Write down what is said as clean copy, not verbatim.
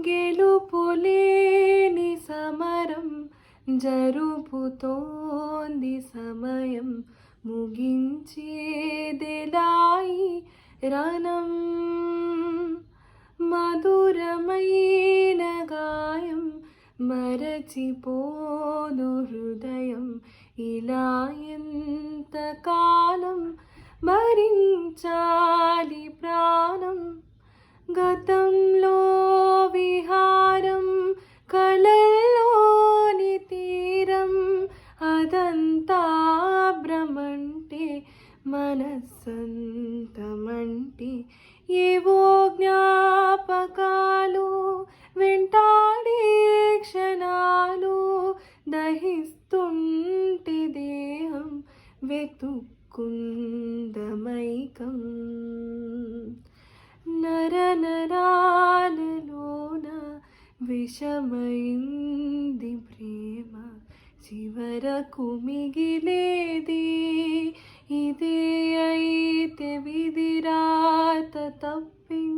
గెలుపులేని సమరం జరుపుతోంది సమయం, ముగించేదెలాయి రణం. మధురమైన గాయం మరచిపోదు హృదయం, ఇలా ఎంతకాలం భరించాలి ప్రాణం. గతంలో విహారం కలల్లోని తీరం, అదంతా భ్రమంటే మనస్సంతమంటే ఏవో జ్ఞాపకాలు వెంటాడే క్షణాలు, దహిస్తుంటే దేహం వెతుక్కుందమైకం. నరనరాలలోన విషమైంది ప్రేమ, చివరకు మిగిలేది ఇదే అయితే విధిరాత తప్పించతరమా.